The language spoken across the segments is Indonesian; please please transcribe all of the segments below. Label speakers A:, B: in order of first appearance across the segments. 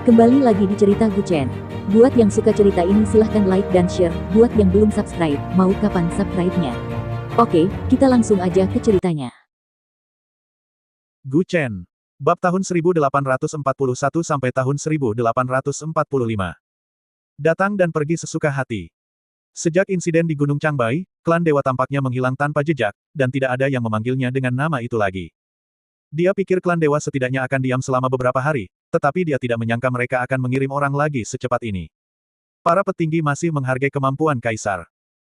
A: Kembali lagi di cerita Guchen. Buat yang suka cerita ini silahkan like dan share, buat yang belum subscribe, mau kapan subscribe-nya? Oke, kita langsung aja ke ceritanya.
B: Guchen. Bab tahun 1841 sampai tahun 1845. Datang dan pergi sesuka hati. Sejak insiden di Gunung Changbai, klan Dewa tampaknya menghilang tanpa jejak, dan tidak ada yang memanggilnya dengan nama itu lagi. Dia pikir klan Dewa setidaknya akan diam selama beberapa hari, tetapi dia tidak menyangka mereka akan mengirim orang lagi secepat ini. Para petinggi masih menghargai kemampuan Kaisar.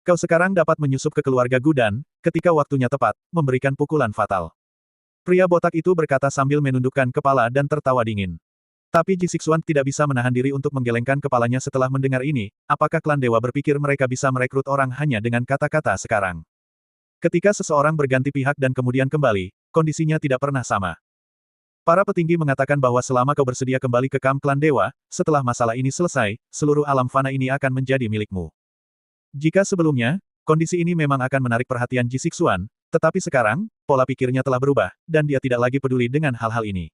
B: Kau sekarang dapat menyusup ke keluarga Gudan, ketika waktunya tepat, memberikan pukulan fatal. Pria botak itu berkata sambil menundukkan kepala dan tertawa dingin. Tapi Ji Sixuan tidak bisa menahan diri untuk menggelengkan kepalanya setelah mendengar ini, apakah klan Dewa berpikir mereka bisa merekrut orang hanya dengan kata-kata sekarang? Ketika seseorang berganti pihak dan kemudian kembali, kondisinya tidak pernah sama. Para petinggi mengatakan bahwa selama kau bersedia kembali ke kamp klan Dewa, setelah masalah ini selesai, seluruh alam fana ini akan menjadi milikmu. Jika sebelumnya, kondisi ini memang akan menarik perhatian Ji Sixuan, tetapi sekarang, pola pikirnya telah berubah, dan dia tidak lagi peduli dengan hal-hal ini.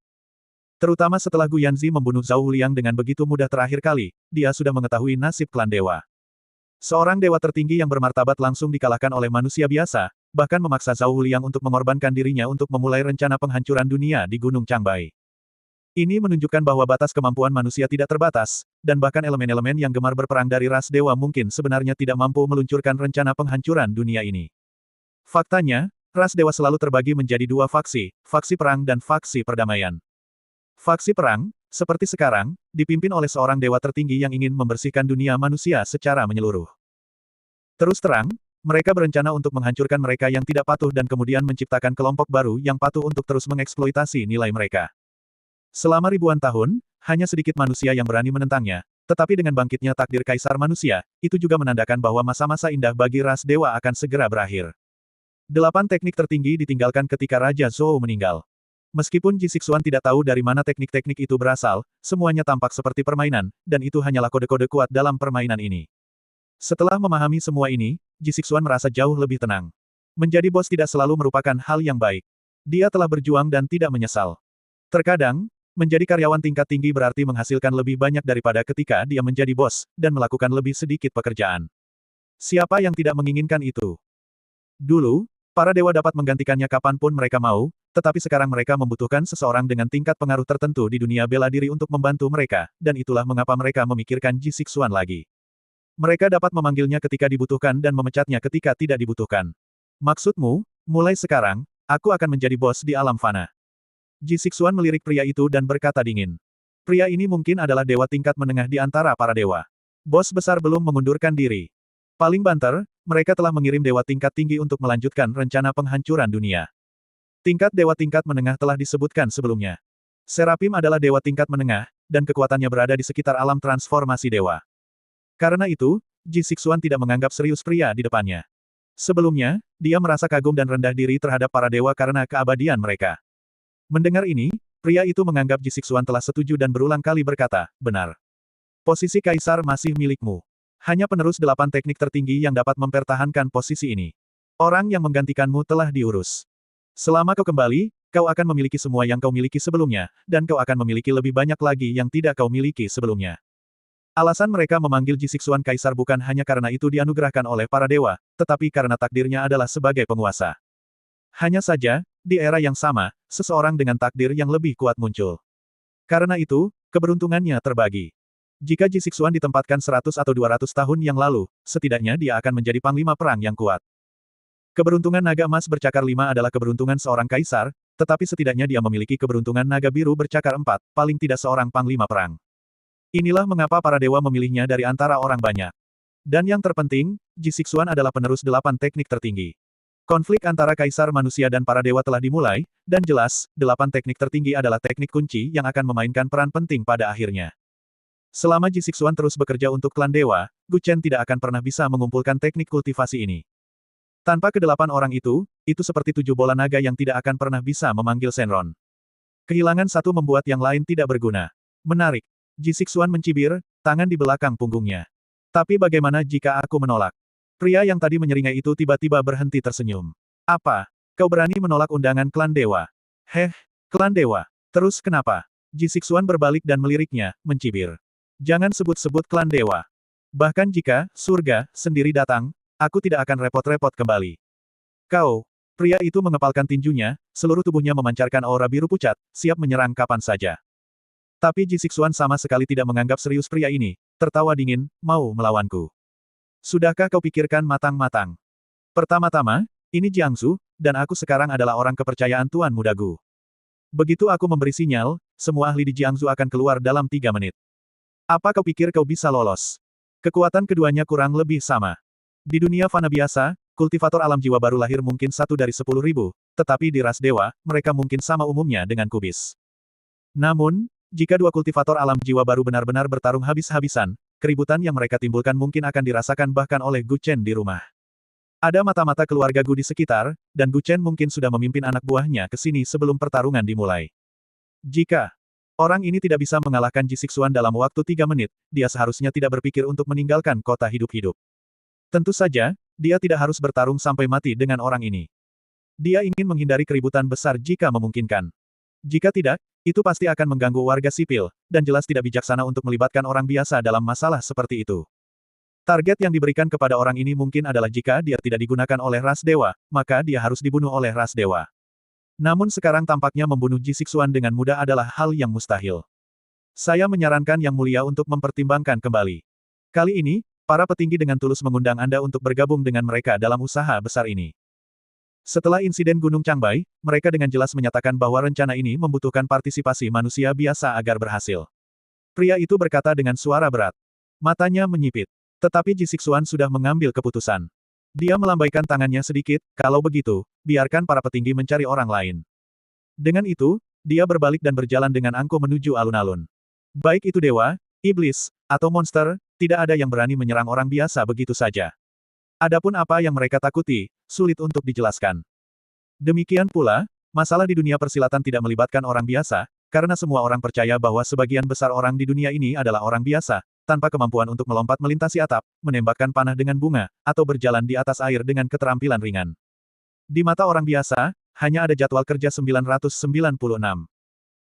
B: Terutama setelah Gu Yanzi membunuh Zhao Wuliang dengan begitu mudah terakhir kali, dia sudah mengetahui nasib klan Dewa. Seorang dewa tertinggi yang bermartabat langsung dikalahkan oleh manusia biasa, bahkan memaksa Zhao Wuliang untuk mengorbankan dirinya untuk memulai rencana penghancuran dunia di Gunung Changbai. Ini menunjukkan bahwa batas kemampuan manusia tidak terbatas, dan bahkan elemen-elemen yang gemar berperang dari ras dewa mungkin sebenarnya tidak mampu meluncurkan rencana penghancuran dunia ini. Faktanya, ras dewa selalu terbagi menjadi dua faksi perang dan faksi perdamaian. Faksi perang, seperti sekarang, dipimpin oleh seorang dewa tertinggi yang ingin membersihkan dunia manusia secara menyeluruh. Terus terang, mereka berencana untuk menghancurkan mereka yang tidak patuh dan kemudian menciptakan kelompok baru yang patuh untuk terus mengeksploitasi nilai mereka. Selama ribuan tahun, hanya sedikit manusia yang berani menentangnya, tetapi dengan bangkitnya takdir kaisar manusia, itu juga menandakan bahwa masa-masa indah bagi ras dewa akan segera berakhir. 8 teknik tertinggi ditinggalkan ketika Raja Zhou meninggal. Meskipun Ji Sixuan tidak tahu dari mana teknik-teknik itu berasal, semuanya tampak seperti permainan, dan itu hanyalah kode-kode kuat dalam permainan ini. Setelah memahami semua ini, Ji Sixuan merasa jauh lebih tenang. Menjadi bos tidak selalu merupakan hal yang baik. Dia telah berjuang dan tidak menyesal. Terkadang, menjadi karyawan tingkat tinggi berarti menghasilkan lebih banyak daripada ketika dia menjadi bos, dan melakukan lebih sedikit pekerjaan. Siapa yang tidak menginginkan itu? Dulu, para dewa dapat menggantikannya kapanpun mereka mau, tetapi sekarang mereka membutuhkan seseorang dengan tingkat pengaruh tertentu di dunia bela diri untuk membantu mereka, dan itulah mengapa mereka memikirkan Ji Sixuan lagi. Mereka dapat memanggilnya ketika dibutuhkan dan memecatnya ketika tidak dibutuhkan. Maksudmu, mulai sekarang, aku akan menjadi bos di alam fana. Ji Sixuan melirik pria itu dan berkata dingin. Pria ini mungkin adalah dewa tingkat menengah di antara para dewa. Bos besar belum mengundurkan diri. Paling banter, mereka telah mengirim dewa tingkat tinggi untuk melanjutkan rencana penghancuran dunia. Tingkat dewa tingkat menengah telah disebutkan sebelumnya. Serapim adalah dewa tingkat menengah, dan kekuatannya berada di sekitar alam transformasi dewa. Karena itu, Ji Sixuan tidak menganggap serius pria di depannya. Sebelumnya, dia merasa kagum dan rendah diri terhadap para dewa karena keabadian mereka. Mendengar ini, pria itu menganggap Ji Sixuan telah setuju dan berulang kali berkata, benar. Posisi kaisar masih milikmu. Hanya penerus 8 teknik tertinggi yang dapat mempertahankan posisi ini. Orang yang menggantikanmu telah diurus. Selama kau kembali, kau akan memiliki semua yang kau miliki sebelumnya, dan kau akan memiliki lebih banyak lagi yang tidak kau miliki sebelumnya. Alasan mereka memanggil Ji Sixuan kaisar bukan hanya karena itu dianugerahkan oleh para dewa, tetapi karena takdirnya adalah sebagai penguasa. Hanya saja, di era yang sama, seseorang dengan takdir yang lebih kuat muncul. Karena itu, keberuntungannya terbagi. Jika Ji Sixuan ditempatkan 100 atau 200 tahun yang lalu, setidaknya dia akan menjadi panglima perang yang kuat. Keberuntungan naga emas bercakar 5 adalah keberuntungan seorang kaisar, tetapi setidaknya dia memiliki keberuntungan naga biru bercakar 4, paling tidak seorang panglima perang. Inilah mengapa para dewa memilihnya dari antara orang banyak. Dan yang terpenting, Ji Sixuan adalah penerus 8 teknik tertinggi. Konflik antara kaisar manusia dan para dewa telah dimulai, dan jelas, 8 teknik tertinggi adalah teknik kunci yang akan memainkan peran penting pada akhirnya. Selama Ji Sixuan terus bekerja untuk klan dewa, Guchen tidak akan pernah bisa mengumpulkan teknik kultivasi ini. Tanpa ke-8 orang itu seperti 7 bola naga yang tidak akan pernah bisa memanggil Shenron. Kehilangan satu membuat yang lain tidak berguna. Menarik. Ji Sixuan mencibir, tangan di belakang punggungnya. Tapi bagaimana jika aku menolak? Pria yang tadi menyeringai itu tiba-tiba berhenti tersenyum. Apa? Kau berani menolak undangan klan dewa? Klan dewa. Terus kenapa? Ji Sixuan berbalik dan meliriknya, mencibir. Jangan sebut-sebut klan dewa. Bahkan jika surga sendiri datang, aku tidak akan repot-repot kembali. Kau, pria itu mengepalkan tinjunya, seluruh tubuhnya memancarkan aura biru pucat, siap menyerang kapan saja. Tapi Ji Sixuan sama sekali tidak menganggap serius pria ini, tertawa dingin, mau melawanku. Sudahkah kau pikirkan matang-matang? Pertama-tama, ini Jiangsu, dan aku sekarang adalah orang kepercayaan Tuan Muda Gu. Begitu aku memberi sinyal, semua ahli di Jiangsu akan keluar dalam 3 menit. Apa kau pikir kau bisa lolos? Kekuatan keduanya kurang lebih sama. Di dunia fana biasa, kultivator alam jiwa baru lahir mungkin 1 dari 10.000, tetapi di ras dewa, mereka mungkin sama umumnya dengan kubis. Namun, jika dua kultivator alam jiwa baru benar-benar bertarung habis-habisan, keributan yang mereka timbulkan mungkin akan dirasakan bahkan oleh Gu Chen di rumah. Ada mata-mata keluarga Gu di sekitar, dan Gu Chen mungkin sudah memimpin anak buahnya ke sini sebelum pertarungan dimulai. Jika orang ini tidak bisa mengalahkan Ji Sixuan dalam waktu 3 menit, dia seharusnya tidak berpikir untuk meninggalkan kota hidup-hidup. Tentu saja, dia tidak harus bertarung sampai mati dengan orang ini. Dia ingin menghindari keributan besar jika memungkinkan. Jika tidak, itu pasti akan mengganggu warga sipil, dan jelas tidak bijaksana untuk melibatkan orang biasa dalam masalah seperti itu. Target yang diberikan kepada orang ini mungkin adalah jika dia tidak digunakan oleh ras dewa, maka dia harus dibunuh oleh ras dewa. Namun sekarang tampaknya membunuh Ji Sixuan dengan mudah adalah hal yang mustahil. Saya menyarankan Yang Mulia untuk mempertimbangkan kembali. Kali ini, para petinggi dengan tulus mengundang Anda untuk bergabung dengan mereka dalam usaha besar ini. Setelah insiden Gunung Changbai, mereka dengan jelas menyatakan bahwa rencana ini membutuhkan partisipasi manusia biasa agar berhasil. Pria itu berkata dengan suara berat. Matanya menyipit. Tetapi Ji Sixuan sudah mengambil keputusan. Dia melambaikan tangannya sedikit, kalau begitu, biarkan para petinggi mencari orang lain. Dengan itu, dia berbalik dan berjalan dengan angkuh menuju alun-alun. Baik itu dewa, iblis, atau monster, tidak ada yang berani menyerang orang biasa begitu saja. Adapun apa yang mereka takuti, sulit untuk dijelaskan. Demikian pula, masalah di dunia persilatan tidak melibatkan orang biasa, karena semua orang percaya bahwa sebagian besar orang di dunia ini adalah orang biasa, tanpa kemampuan untuk melompat melintasi atap, menembakkan panah dengan bunga, atau berjalan di atas air dengan keterampilan ringan. Di mata orang biasa, hanya ada jadwal kerja 996.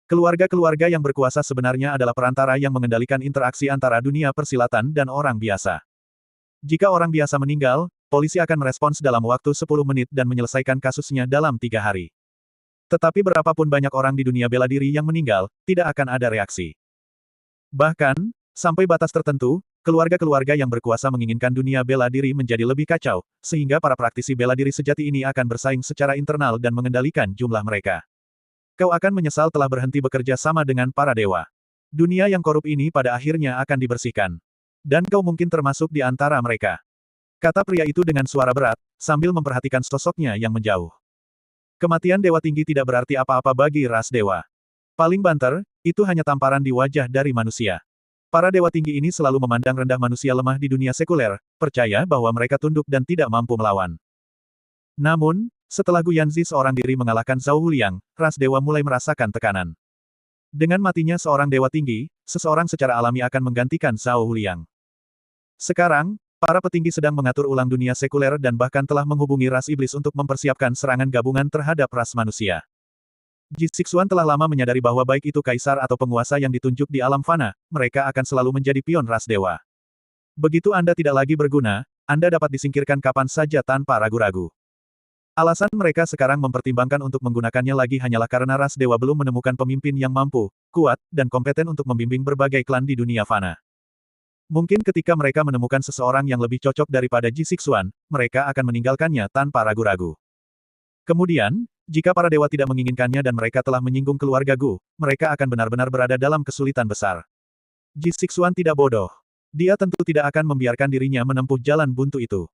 B: Keluarga-keluarga yang berkuasa sebenarnya adalah perantara yang mengendalikan interaksi antara dunia persilatan dan orang biasa. Jika orang biasa meninggal, polisi akan merespons dalam waktu 10 menit dan menyelesaikan kasusnya dalam 3 hari. Tetapi berapapun banyak orang di dunia bela diri yang meninggal, tidak akan ada reaksi. Bahkan, sampai batas tertentu, keluarga-keluarga yang berkuasa menginginkan dunia bela diri menjadi lebih kacau, sehingga para praktisi bela diri sejati ini akan bersaing secara internal dan mengendalikan jumlah mereka. Kau akan menyesal telah berhenti bekerja sama dengan para dewa. Dunia yang korup ini pada akhirnya akan dibersihkan. Dan kau mungkin termasuk di antara mereka. Kata pria itu dengan suara berat, sambil memperhatikan sosoknya yang menjauh. Kematian dewa tinggi tidak berarti apa-apa bagi ras dewa. Paling banter, itu hanya tamparan di wajah dari manusia. Para dewa tinggi ini selalu memandang rendah manusia lemah di dunia sekuler, percaya bahwa mereka tunduk dan tidak mampu melawan. Namun, setelah Gu Yanzi seorang diri mengalahkan Zhao Huliang, ras dewa mulai merasakan tekanan. Dengan matinya seorang dewa tinggi, seseorang secara alami akan menggantikan Zhao Huliang. Sekarang, para petinggi sedang mengatur ulang dunia sekuler dan bahkan telah menghubungi ras iblis untuk mempersiapkan serangan gabungan terhadap ras manusia. Ji Sixuan telah lama menyadari bahwa baik itu kaisar atau penguasa yang ditunjuk di alam fana, mereka akan selalu menjadi pion ras dewa. Begitu Anda tidak lagi berguna, Anda dapat disingkirkan kapan saja tanpa ragu-ragu. Alasan mereka sekarang mempertimbangkan untuk menggunakannya lagi hanyalah karena ras dewa belum menemukan pemimpin yang mampu, kuat, dan kompeten untuk membimbing berbagai klan di dunia fana. Mungkin ketika mereka menemukan seseorang yang lebih cocok daripada Ji Sixuan, mereka akan meninggalkannya tanpa ragu-ragu. Kemudian, jika para dewa tidak menginginkannya dan mereka telah menyinggung keluarga Gu, mereka akan benar-benar berada dalam kesulitan besar. Ji Sixuan tidak bodoh. Dia tentu tidak akan membiarkan dirinya menempuh jalan buntu itu.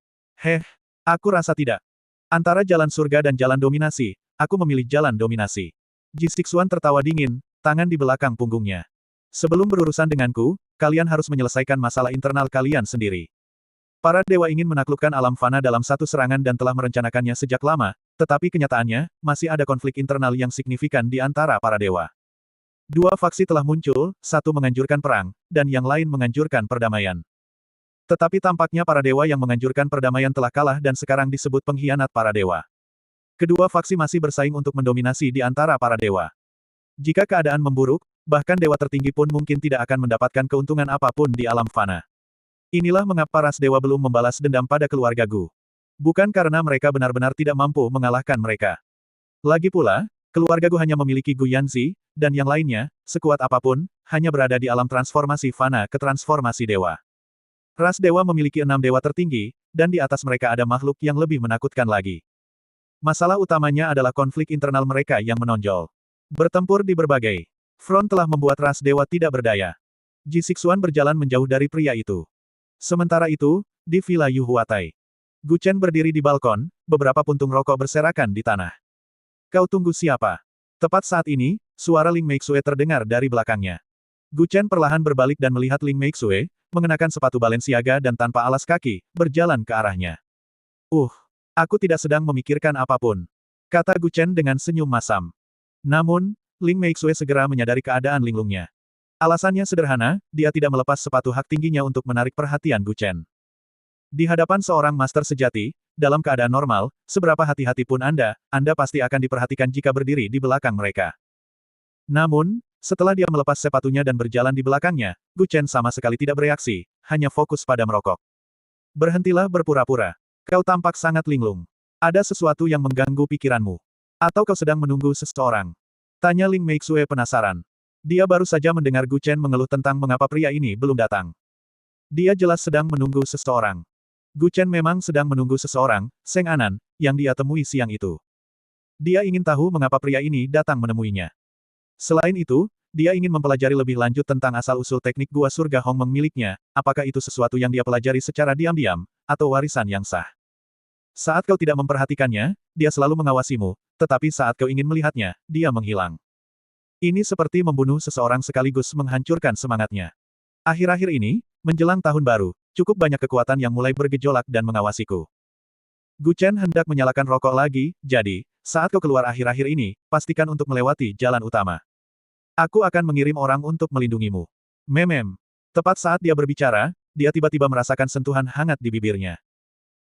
B: Aku rasa tidak. Antara jalan surga dan jalan dominasi, aku memilih jalan dominasi. Ji Sixuan tertawa dingin, tangan di belakang punggungnya. Sebelum berurusan denganku, kalian harus menyelesaikan masalah internal kalian sendiri. Para dewa ingin menaklukkan alam fana dalam satu serangan dan telah merencanakannya sejak lama, tetapi kenyataannya, masih ada konflik internal yang signifikan di antara para dewa. Dua faksi telah muncul, satu menganjurkan perang, dan yang lain menganjurkan perdamaian. Tetapi tampaknya para dewa yang menganjurkan perdamaian telah kalah dan sekarang disebut pengkhianat para dewa. Kedua faksi masih bersaing untuk mendominasi di antara para dewa. Jika keadaan memburuk, bahkan dewa tertinggi pun mungkin tidak akan mendapatkan keuntungan apapun di alam fana. Inilah mengapa ras dewa belum membalas dendam pada keluarga Gu. Bukan karena mereka benar-benar tidak mampu mengalahkan mereka. Lagi pula, keluarga Gu hanya memiliki Gu Yanzi, dan yang lainnya, sekuat apapun, hanya berada di alam transformasi fana ke transformasi dewa. Ras dewa memiliki 6 dewa tertinggi, dan di atas mereka ada makhluk yang lebih menakutkan lagi. Masalah utamanya adalah konflik internal mereka yang menonjol. Bertempur di berbagai front telah membuat ras dewa tidak berdaya. Ji Xixuan berjalan menjauh dari pria itu. Sementara itu, di Villa Yu Huatai, Gu Chen berdiri di balkon, beberapa puntung rokok berserakan di tanah. Kau tunggu siapa? Tepat saat ini, suara Ling Meixue terdengar dari belakangnya. Gu Chen perlahan berbalik dan melihat Ling Meixue, mengenakan sepatu Balenciaga dan tanpa alas kaki, berjalan ke arahnya. Aku tidak sedang memikirkan apapun, kata Gu Chen dengan senyum masam. Namun, Ling Meixue segera menyadari keadaan linglungnya. Alasannya sederhana, dia tidak melepas sepatu hak tingginya untuk menarik perhatian Gu Chen. Di hadapan seorang master sejati, dalam keadaan normal, seberapa hati-hati pun Anda pasti akan diperhatikan jika berdiri di belakang mereka. Namun, setelah dia melepas sepatunya dan berjalan di belakangnya, Gu Chen sama sekali tidak bereaksi, hanya fokus pada merokok. Berhentilah berpura-pura. Kau tampak sangat linglung. Ada sesuatu yang mengganggu pikiranmu. Atau kau sedang menunggu seseorang? Tanya Ling Meixue penasaran. Dia baru saja mendengar Gu Chen mengeluh tentang mengapa pria ini belum datang. Dia jelas sedang menunggu seseorang. Gu Chen memang sedang menunggu seseorang, Seng Anan, yang dia temui siang itu. Dia ingin tahu mengapa pria ini datang menemuinya. Selain itu, dia ingin mempelajari lebih lanjut tentang asal-usul teknik Gua Surga Hongmeng miliknya, apakah itu sesuatu yang dia pelajari secara diam-diam, atau warisan yang sah. Saat kau tidak memperhatikannya, dia selalu mengawasimu, tetapi saat kau ingin melihatnya, dia menghilang. Ini seperti membunuh seseorang sekaligus menghancurkan semangatnya. Akhir-akhir ini, menjelang tahun baru, cukup banyak kekuatan yang mulai bergejolak dan mengawasiku. Gu Chen hendak menyalakan rokok lagi, jadi, saat kau keluar akhir-akhir ini, pastikan untuk melewati jalan utama. Aku akan mengirim orang untuk melindungimu. Memem. Tepat saat dia berbicara, dia tiba-tiba merasakan sentuhan hangat di bibirnya.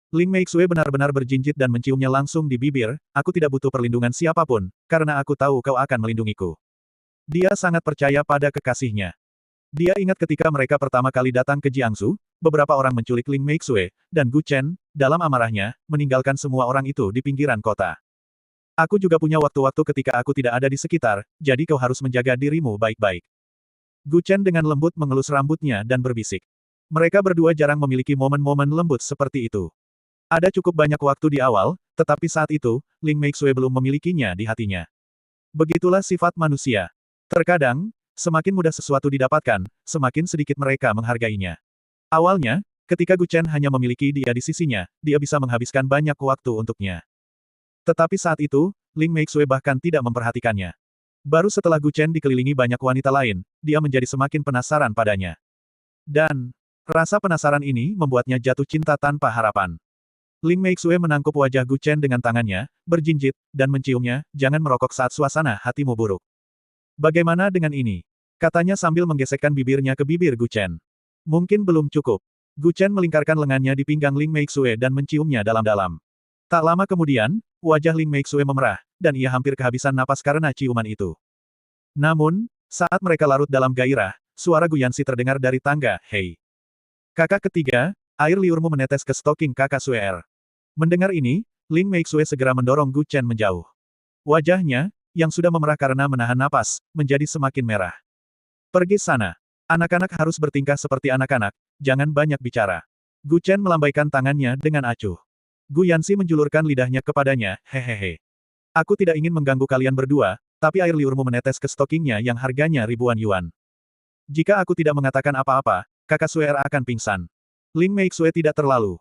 B: Ling Meixue benar-benar berjinjit dan menciumnya langsung di bibir, aku tidak butuh perlindungan siapapun, karena aku tahu kau akan melindungiku. Dia sangat percaya pada kekasihnya. Dia ingat ketika mereka pertama kali datang ke Jiangsu, beberapa orang menculik Ling Meixue, dan Gu Chen, dalam amarahnya, meninggalkan semua orang itu di pinggiran kota. Aku juga punya waktu-waktu ketika aku tidak ada di sekitar, jadi kau harus menjaga dirimu baik-baik. Gu Chen dengan lembut mengelus rambutnya dan berbisik. Mereka berdua jarang memiliki momen-momen lembut seperti itu. Ada cukup banyak waktu di awal, tetapi saat itu, Ling Meixue belum memilikinya di hatinya. Begitulah sifat manusia. Terkadang, semakin mudah sesuatu didapatkan, semakin sedikit mereka menghargainya. Awalnya, ketika Gu Chen hanya memiliki dia di sisinya, dia bisa menghabiskan banyak waktu untuknya. Tetapi saat itu, Ling Meixue bahkan tidak memperhatikannya. Baru setelah Gu Chen dikelilingi banyak wanita lain, dia menjadi semakin penasaran padanya. Dan, rasa penasaran ini membuatnya jatuh cinta tanpa harapan. Ling Meixue menangkup wajah Gu Chen dengan tangannya, berjinjit, dan menciumnya, jangan merokok saat suasana hatimu buruk. Bagaimana dengan ini? Katanya sambil menggesekkan bibirnya ke bibir Gu Chen. Mungkin belum cukup. Gu Chen melingkarkan lengannya di pinggang Ling Meixue dan menciumnya dalam-dalam. Tak lama kemudian, wajah Ling Meixue memerah, dan ia hampir kehabisan napas karena ciuman itu. Namun, saat mereka larut dalam gairah, suara Gu Yanxi terdengar dari tangga, hei. Kakak ketiga, air liurmu menetes ke stoking kakak Suer. Mendengar ini, Ling Meixue segera mendorong Gu Chen menjauh. Wajahnya, yang sudah memerah karena menahan napas, menjadi semakin merah. Pergi sana. Anak-anak harus bertingkah seperti anak-anak, jangan banyak bicara. Gu Chen melambaikan tangannya dengan acuh. Gu Yanxi menjulurkan lidahnya kepadanya, hehehe. Aku tidak ingin mengganggu kalian berdua, tapi air liurmu menetes ke stokingnya yang harganya ribuan yuan. Jika aku tidak mengatakan apa-apa, kakak Suer akan pingsan. Ling Meixue tidak terlalu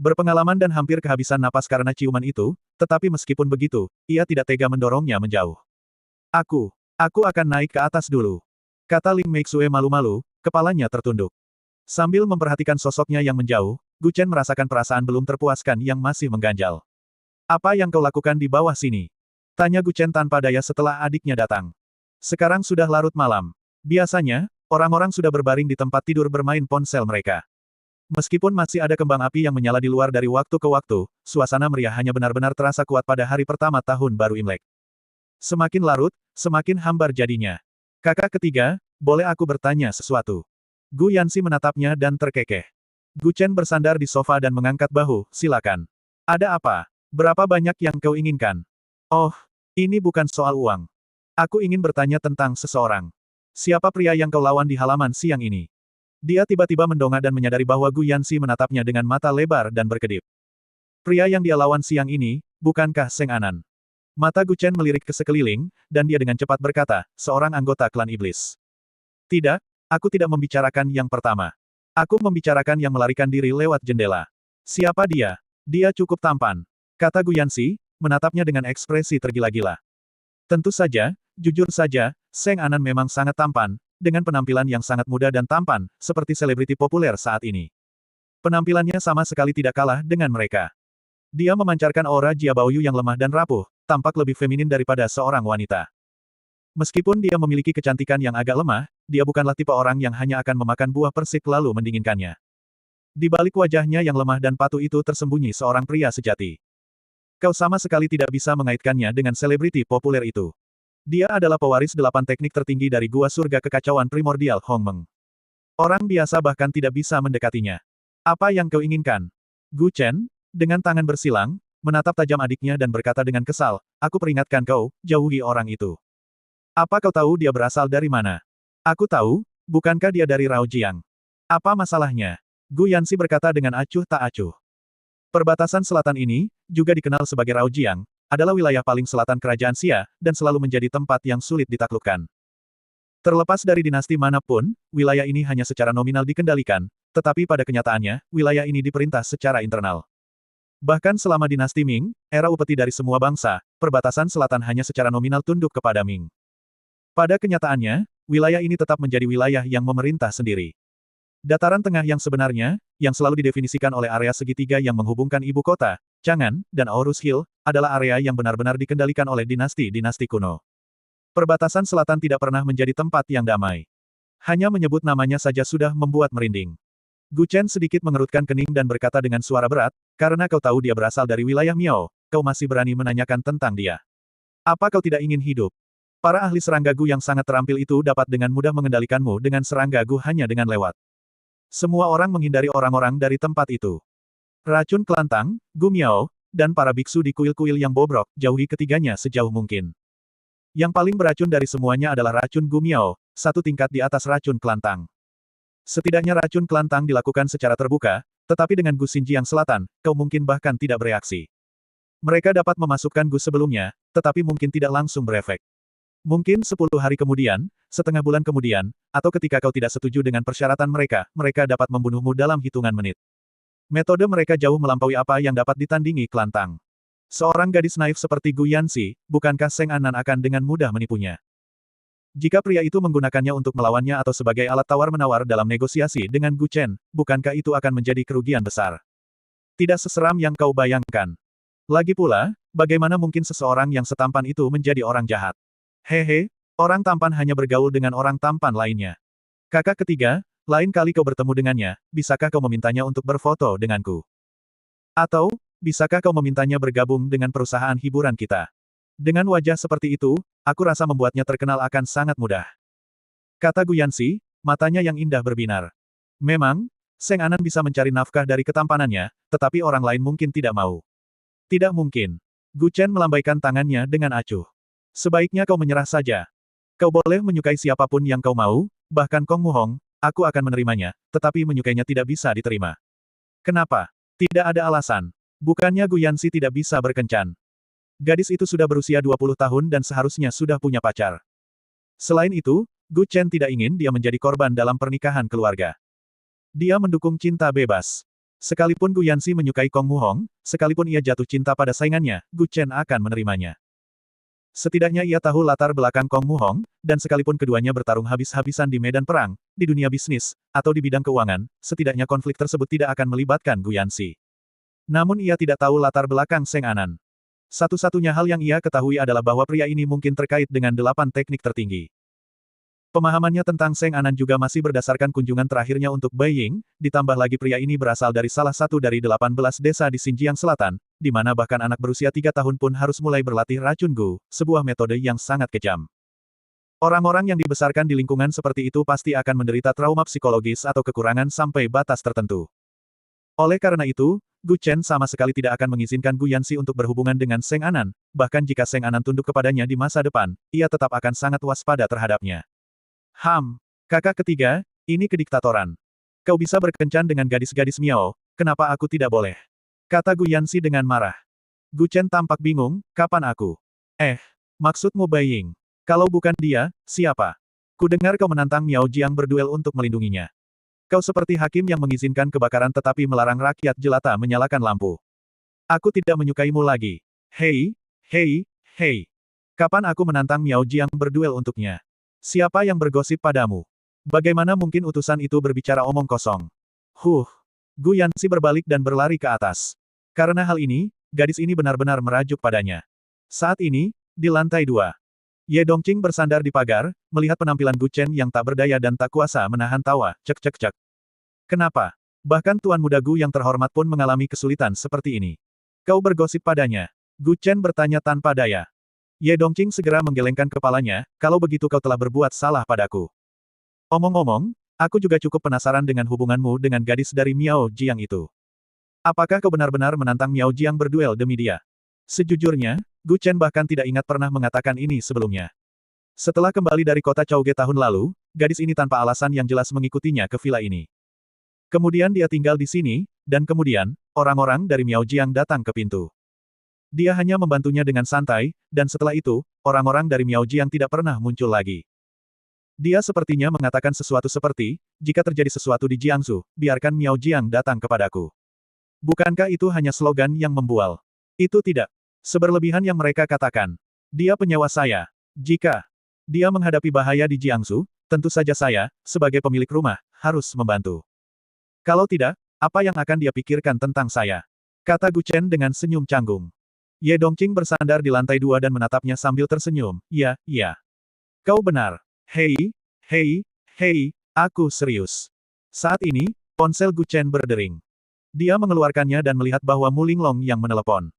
B: berpengalaman dan hampir kehabisan napas karena ciuman itu, tetapi meskipun begitu, ia tidak tega mendorongnya menjauh. Aku akan naik ke atas dulu. Kata Ling Meixue malu-malu, kepalanya tertunduk. Sambil memperhatikan sosoknya yang menjauh, Gu Chen merasakan perasaan belum terpuaskan yang masih mengganjal. Apa yang kau lakukan di bawah sini? Tanya Gu Chen tanpa daya setelah adiknya datang. Sekarang sudah larut malam. Biasanya, orang-orang sudah berbaring di tempat tidur bermain ponsel mereka. Meskipun masih ada kembang api yang menyala di luar dari waktu ke waktu, suasana meriah hanya benar-benar terasa kuat pada hari pertama tahun baru Imlek. Semakin larut, semakin hambar jadinya. Kakak ketiga, boleh aku bertanya sesuatu? Gu Yanxi menatapnya dan terkekeh. Gu Chen bersandar di sofa dan mengangkat bahu, silakan. Ada apa? Berapa banyak yang kau inginkan? Oh, ini bukan soal uang. Aku ingin bertanya tentang seseorang. Siapa pria yang kau lawan di halaman siang ini? Dia tiba-tiba mendongak dan menyadari bahwa Gu Yanxi menatapnya dengan mata lebar dan berkedip. Pria yang dia lawan siang ini, bukankah Seng Anan? Mata Gu Chen melirik ke sekeliling, dan dia dengan cepat berkata, seorang anggota klan iblis. Tidak, aku tidak membicarakan yang pertama. Aku membicarakan yang melarikan diri lewat jendela. Siapa dia? Dia cukup tampan. Kata Gu Yanxi, menatapnya dengan ekspresi tergila-gila. Tentu saja, jujur saja, Seng Anan memang sangat tampan, dengan penampilan yang sangat muda dan tampan, seperti selebriti populer saat ini. Penampilannya sama sekali tidak kalah dengan mereka. Dia memancarkan aura Jia Baoyu yang lemah dan rapuh, tampak lebih feminin daripada seorang wanita. Meskipun dia memiliki kecantikan yang agak lemah, dia bukanlah tipe orang yang hanya akan memakan buah persik lalu mendinginkannya. Di balik wajahnya yang lemah dan patuh itu tersembunyi seorang pria sejati. Kau sama sekali tidak bisa mengaitkannya dengan selebriti populer itu. Dia adalah pewaris 8 teknik tertinggi dari Gua Surga Kekacauan Primordial Hongmeng. Orang biasa bahkan tidak bisa mendekatinya. Apa yang kau inginkan? Gu Chen, dengan tangan bersilang, menatap tajam adiknya dan berkata dengan kesal, aku peringatkan kau, jauhi orang itu. Apa kau tahu dia berasal dari mana? Aku tahu, bukankah dia dari Raojiang? Apa masalahnya? Gu Yanxi berkata dengan acuh tak acuh. Perbatasan selatan ini, juga dikenal sebagai Raojiang, adalah wilayah paling selatan kerajaan Xia, dan selalu menjadi tempat yang sulit ditaklukkan. Terlepas dari dinasti manapun, wilayah ini hanya secara nominal dikendalikan, tetapi pada kenyataannya, wilayah ini diperintah secara internal. Bahkan selama dinasti Ming, era upeti dari semua bangsa, perbatasan selatan hanya secara nominal tunduk kepada Ming. Pada kenyataannya, wilayah ini tetap menjadi wilayah yang memerintah sendiri. Dataran tengah yang sebenarnya, yang selalu didefinisikan oleh area segitiga yang menghubungkan ibu kota, Chang'an, dan Aorus Hill, adalah area yang benar-benar dikendalikan oleh dinasti-dinasti kuno. Perbatasan selatan tidak pernah menjadi tempat yang damai. Hanya menyebut namanya saja sudah membuat merinding. Gu Chen sedikit mengerutkan kening dan berkata dengan suara berat, karena kau tahu dia berasal dari wilayah Miao, kau masih berani menanyakan tentang dia. Apa kau tidak ingin hidup? Para ahli serangga Gu yang sangat terampil itu dapat dengan mudah mengendalikanmu dengan serangga Gu hanya dengan lewat. Semua orang menghindari orang-orang dari tempat itu. Racun kelantang, Gu Miao, dan para biksu di kuil-kuil yang bobrok, jauhi ketiganya sejauh mungkin. Yang paling beracun dari semuanya adalah racun Gu Miao, satu tingkat di atas racun kelantang. Setidaknya racun kelantang dilakukan secara terbuka, tetapi dengan Gu Xinjiang Selatan, kau mungkin bahkan tidak bereaksi. Mereka dapat memasukkan Gu sebelumnya, tetapi mungkin tidak langsung berefek. Mungkin 10 hari kemudian, setengah bulan kemudian, atau ketika kau tidak setuju dengan persyaratan mereka, mereka dapat membunuhmu dalam hitungan menit. Metode mereka jauh melampaui apa yang dapat ditandingi kelantang. Seorang gadis naif seperti Gu Yanxi, bukankah Seng Anan akan dengan mudah menipunya? Jika pria itu menggunakannya untuk melawannya atau sebagai alat tawar-menawar dalam negosiasi dengan Gu Chen, bukankah itu akan menjadi kerugian besar? Tidak seseram yang kau bayangkan. Lagi pula, bagaimana mungkin seseorang yang setampan itu menjadi orang jahat? Hehe, orang tampan hanya bergaul dengan orang tampan lainnya. Kakak ketiga, lain kali kau bertemu dengannya, bisakah kau memintanya untuk berfoto denganku? Atau, bisakah kau memintanya bergabung dengan perusahaan hiburan kita? Dengan wajah seperti itu, aku rasa membuatnya terkenal akan sangat mudah. Kata Gu Yanxi, matanya yang indah berbinar. Memang, Seng Anan bisa mencari nafkah dari ketampanannya, tetapi orang lain mungkin tidak mau. Tidak mungkin. Gu Chen melambaikan tangannya dengan acuh. Sebaiknya kau menyerah saja. Kau boleh menyukai siapapun yang kau mau, bahkan Kong Muhong, aku akan menerimanya, tetapi menyukainya tidak bisa diterima. Kenapa? Tidak ada alasan. Bukannya Gu Yanxi tidak bisa berkencan. Gadis itu sudah berusia 20 tahun dan seharusnya sudah punya pacar. Selain itu, Gu Chen tidak ingin dia menjadi korban dalam pernikahan keluarga. Dia mendukung cinta bebas. Sekalipun Gu Yanxi menyukai Kong Muhong, sekalipun ia jatuh cinta pada saingannya, Gu Chen akan menerimanya. Setidaknya ia tahu latar belakang Kong Muhong, dan sekalipun keduanya bertarung habis-habisan di medan perang, di dunia bisnis, atau di bidang keuangan, setidaknya konflik tersebut tidak akan melibatkan Gu Yanxi. Namun ia tidak tahu latar belakang Seng Anan. Satu-satunya hal yang ia ketahui adalah bahwa pria ini mungkin terkait dengan 8 teknik tertinggi. Pemahamannya tentang Seng Anan juga masih berdasarkan kunjungan terakhirnya untuk Bai Ying, ditambah lagi pria ini berasal dari salah satu dari 18 desa di Xinjiang Selatan, di mana bahkan anak berusia 3 tahun pun harus mulai berlatih racun Gu, sebuah metode yang sangat kejam. Orang-orang yang dibesarkan di lingkungan seperti itu pasti akan menderita trauma psikologis atau kekurangan sampai batas tertentu. Oleh karena itu, Gu Chen sama sekali tidak akan mengizinkan Gu Yanxi untuk berhubungan dengan Seng Anan, bahkan jika Seng Anan tunduk kepadanya di masa depan, ia tetap akan sangat waspada terhadapnya. Kakak ketiga, ini kediktatoran. Kau bisa berkencan dengan gadis-gadis Miao, kenapa aku tidak boleh? Kata Gu Yanxi dengan marah. Gu Chen tampak bingung, kapan aku? Maksudmu Bai Ying? Kalau bukan dia, siapa? Kudengar kau menantang Miao Jiang berduel untuk melindunginya. Kau seperti hakim yang mengizinkan kebakaran tetapi melarang rakyat jelata menyalakan lampu. Aku tidak menyukaimu lagi. Hei. Kapan aku menantang Miao Jiang berduel untuknya? Siapa yang bergosip padamu? Bagaimana mungkin utusan itu berbicara omong kosong? Gu Yanxi berbalik dan berlari ke atas. Karena hal ini, gadis ini benar-benar merajuk padanya. Saat ini, di lantai 2. Ye Dongqing bersandar di pagar, melihat penampilan Gu Chen yang tak berdaya dan tak kuasa menahan tawa, cek. Kenapa? Bahkan Tuan Muda Gu yang terhormat pun mengalami kesulitan seperti ini. Kau bergosip padanya? Gu Chen bertanya tanpa daya. Ye Dongqing segera menggelengkan kepalanya, kalau begitu kau telah berbuat salah padaku. Omong-omong, aku juga cukup penasaran dengan hubunganmu dengan gadis dari Miao Jiang itu. Apakah kau benar-benar menantang Miao Jiang berduel demi dia? Sejujurnya, Gu Chen bahkan tidak ingat pernah mengatakan ini sebelumnya. Setelah kembali dari kota Chauge tahun lalu, gadis ini tanpa alasan yang jelas mengikutinya ke villa ini. Kemudian dia tinggal di sini, dan kemudian, orang-orang dari Miao Jiang datang ke pintu. Dia hanya membantunya dengan santai, dan setelah itu, orang-orang dari Miao Jiang tidak pernah muncul lagi. Dia sepertinya mengatakan sesuatu seperti, jika terjadi sesuatu di Jiangsu, biarkan Miao Jiang datang kepadaku. Bukankah itu hanya slogan yang membual? Itu tidak. Seberlebihan yang mereka katakan. Dia penyewa saya. Jika dia menghadapi bahaya di Jiangsu, tentu saja saya, sebagai pemilik rumah, harus membantu. Kalau tidak, apa yang akan dia pikirkan tentang saya? Kata Gu Chen dengan senyum canggung. Ye Dongqing bersandar di lantai 2 dan menatapnya sambil tersenyum. Iya. Kau benar. Hei, aku serius. Saat ini, ponsel Gu Chen berdering. Dia mengeluarkannya dan melihat bahwa Mu Linglong yang menelepon.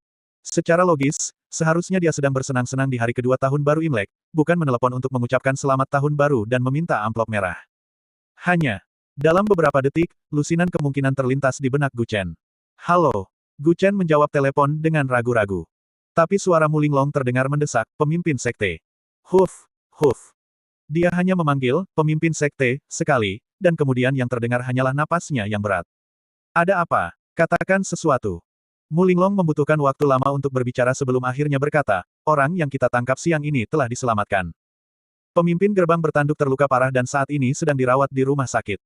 B: Secara logis, seharusnya dia sedang bersenang-senang di hari kedua tahun baru Imlek, bukan menelepon untuk mengucapkan selamat tahun baru dan meminta amplop merah. Hanya, dalam beberapa detik, lusinan kemungkinan terlintas di benak Gu Chen. Halo. Gu Chen menjawab telepon dengan ragu-ragu. Tapi suara Mu Linglong terdengar mendesak, pemimpin sekte. Huf. Dia hanya memanggil, pemimpin sekte, sekali, dan kemudian yang terdengar hanyalah napasnya yang berat. Ada apa? Katakan sesuatu. Mu Linglong membutuhkan waktu lama untuk berbicara sebelum akhirnya berkata, orang yang kita tangkap siang ini telah diselamatkan. Pemimpin gerbang bertanduk terluka parah dan saat ini sedang dirawat di rumah sakit.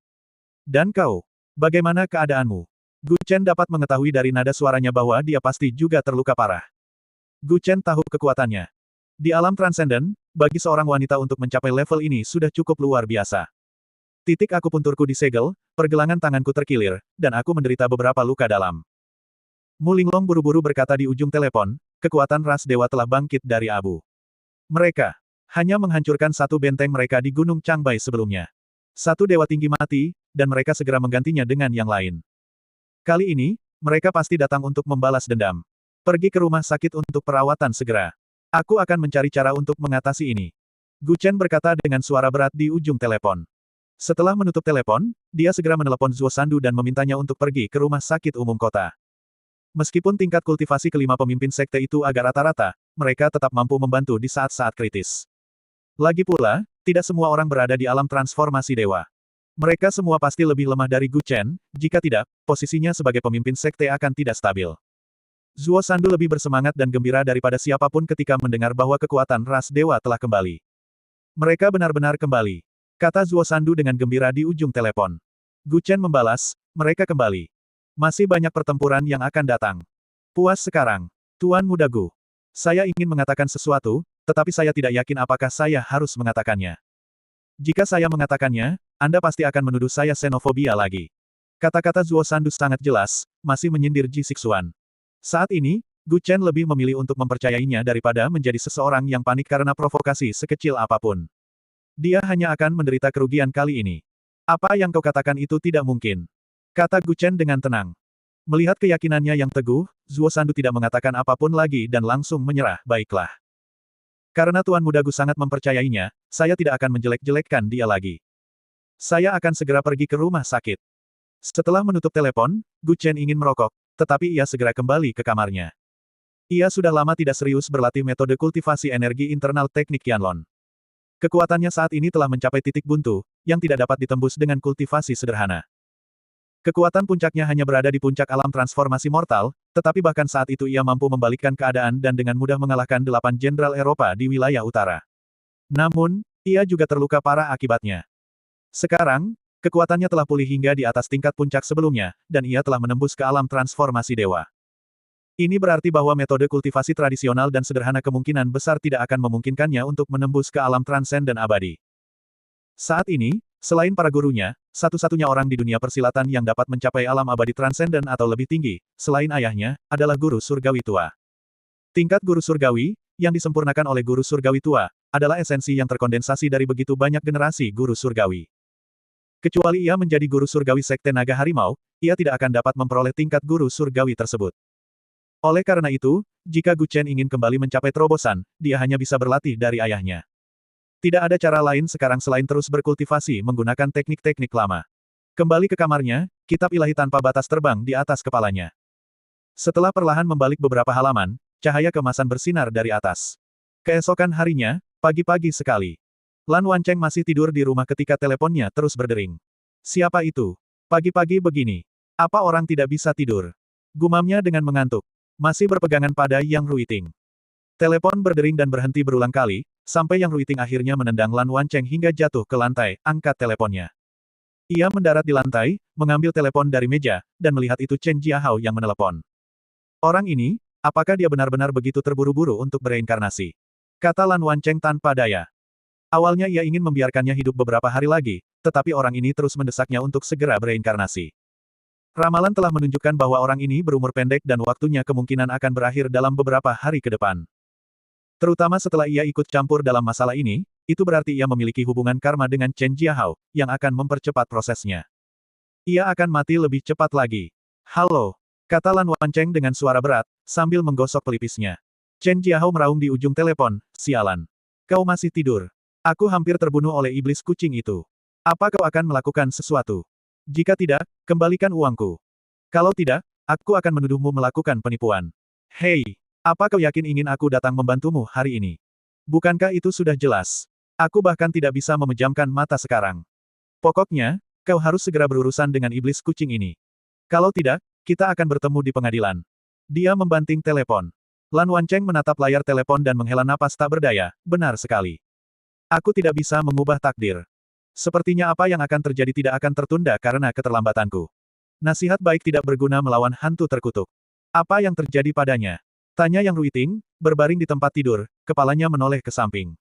B: Dan kau? Bagaimana keadaanmu? Gu Chen dapat mengetahui dari nada suaranya bahwa dia pasti juga terluka parah. Gu Chen tahu kekuatannya. Di alam transenden, bagi seorang wanita untuk mencapai level ini sudah cukup luar biasa. Titik akupunturku disegel, pergelangan tanganku terkilir, dan aku menderita beberapa luka dalam. Mu Linglong buru-buru berkata di ujung telepon, kekuatan ras dewa telah bangkit dari abu. Mereka hanya menghancurkan satu benteng mereka di Gunung Changbai sebelumnya. Satu dewa tinggi mati, dan mereka segera menggantinya dengan yang lain. Kali ini, mereka pasti datang untuk membalas dendam. Pergi ke rumah sakit untuk perawatan segera. Aku akan mencari cara untuk mengatasi ini. Gu Chen berkata dengan suara berat di ujung telepon. Setelah menutup telepon, dia segera menelepon Zuo Sandu dan memintanya untuk pergi ke rumah sakit umum kota. Meskipun tingkat kultivasi kelima pemimpin sekte itu agak rata-rata, mereka tetap mampu membantu di saat-saat kritis. Lagi pula, tidak semua orang berada di alam transformasi dewa. Mereka semua pasti lebih lemah dari Gu Chen, jika tidak, posisinya sebagai pemimpin sekte akan tidak stabil. Zuo Sandu lebih bersemangat dan gembira daripada siapapun ketika mendengar bahwa kekuatan ras dewa telah kembali. Mereka benar-benar kembali. Kata Zuo Sandu dengan gembira di ujung telepon. Gu Chen membalas, mereka kembali. Masih banyak pertempuran yang akan datang. Puas sekarang. Tuan Muda Gu. Saya ingin mengatakan sesuatu, tetapi saya tidak yakin apakah saya harus mengatakannya. Jika saya mengatakannya, Anda pasti akan menuduh saya xenofobia lagi. Kata-kata Zuo Sandu sangat jelas, masih menyindir Ji Xixuan. Saat ini, Gu Chen lebih memilih untuk mempercayainya daripada menjadi seseorang yang panik karena provokasi sekecil apapun. Dia hanya akan menderita kerugian kali ini. Apa yang kau katakan itu tidak mungkin. Kata Gu Chen dengan tenang. Melihat keyakinannya yang teguh, Zuo Sandu tidak mengatakan apapun lagi dan langsung menyerah, baiklah. Karena Tuan Muda Gu sangat mempercayainya, saya tidak akan menjelek-jelekkan dia lagi. Saya akan segera pergi ke rumah sakit. Setelah menutup telepon, Gu Chen ingin merokok, tetapi ia segera kembali ke kamarnya. Ia sudah lama tidak serius berlatih metode kultivasi energi internal teknik Qianlong. Kekuatannya saat ini telah mencapai titik buntu, yang tidak dapat ditembus dengan kultivasi sederhana. Kekuatan puncaknya hanya berada di puncak alam transformasi mortal, tetapi bahkan saat itu ia mampu membalikkan keadaan dan dengan mudah mengalahkan 8 jenderal Eropa di wilayah utara. Namun, ia juga terluka parah akibatnya. Sekarang, kekuatannya telah pulih hingga di atas tingkat puncak sebelumnya, dan ia telah menembus ke alam transformasi dewa. Ini berarti bahwa metode kultivasi tradisional dan sederhana kemungkinan besar tidak akan memungkinkannya untuk menembus ke alam transenden abadi. Saat ini, selain para gurunya, satu-satunya orang di dunia persilatan yang dapat mencapai alam abadi transenden atau lebih tinggi, selain ayahnya, adalah guru surgawi tua. Tingkat guru surgawi, yang disempurnakan oleh guru surgawi tua, adalah esensi yang terkondensasi dari begitu banyak generasi guru surgawi. Kecuali ia menjadi guru surgawi Sekte Naga Harimau, ia tidak akan dapat memperoleh tingkat guru surgawi tersebut. Oleh karena itu, jika Gu Chen ingin kembali mencapai terobosan, dia hanya bisa berlatih dari ayahnya. Tidak ada cara lain sekarang selain terus berkultivasi menggunakan teknik-teknik lama. Kembali ke kamarnya, kitab ilahi tanpa batas terbang di atas kepalanya. Setelah perlahan membalik beberapa halaman, cahaya keemasan bersinar dari atas. Keesokan harinya, pagi-pagi sekali. Lan Wancheng masih tidur di rumah ketika teleponnya terus berdering. Siapa itu? Pagi-pagi begini. Apa orang tidak bisa tidur? Gumamnya dengan mengantuk. Masih berpegangan pada Yang Ruiting. Telepon berdering dan berhenti berulang kali, sampai Yang Ruiting akhirnya menendang Lan Wancheng hingga jatuh ke lantai, angkat teleponnya. Ia mendarat di lantai, mengambil telepon dari meja, dan melihat itu Chen Jiahao yang menelepon. Orang ini, apakah dia benar-benar begitu terburu-buru untuk bereinkarnasi? Kata Lan Wancheng tanpa daya. Awalnya ia ingin membiarkannya hidup beberapa hari lagi, tetapi orang ini terus mendesaknya untuk segera bereinkarnasi. Ramalan telah menunjukkan bahwa orang ini berumur pendek dan waktunya kemungkinan akan berakhir dalam beberapa hari ke depan. Terutama setelah ia ikut campur dalam masalah ini, itu berarti ia memiliki hubungan karma dengan Chen Jiahao, yang akan mempercepat prosesnya. Ia akan mati lebih cepat lagi. Halo, kata Lan Wancheng dengan suara berat, sambil menggosok pelipisnya. Chen Jiahao meraung di ujung telepon, sialan. Kau masih tidur. Aku hampir terbunuh oleh iblis kucing itu. Apa kau akan melakukan sesuatu? Jika tidak, kembalikan uangku. Kalau tidak, aku akan menuduhmu melakukan penipuan. Hei, apa kau yakin ingin aku datang membantumu hari ini? Bukankah itu sudah jelas? Aku bahkan tidak bisa memejamkan mata sekarang. Pokoknya, kau harus segera berurusan dengan iblis kucing ini. Kalau tidak, kita akan bertemu di pengadilan. Dia membanting telepon. Lan Wancheng menatap layar telepon dan menghela napas tak berdaya, benar sekali. Aku tidak bisa mengubah takdir. Sepertinya apa yang akan terjadi tidak akan tertunda karena keterlambatanku. Nasihat baik tidak berguna melawan hantu terkutuk. Apa yang terjadi padanya? Tanya Yang Ruiting, berbaring di tempat tidur, kepalanya menoleh ke samping.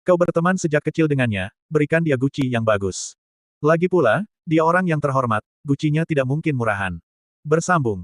B: Kau berteman sejak kecil dengannya, berikan dia guci yang bagus. Lagi pula, dia orang yang terhormat, gucinya tidak mungkin murahan. Bersambung.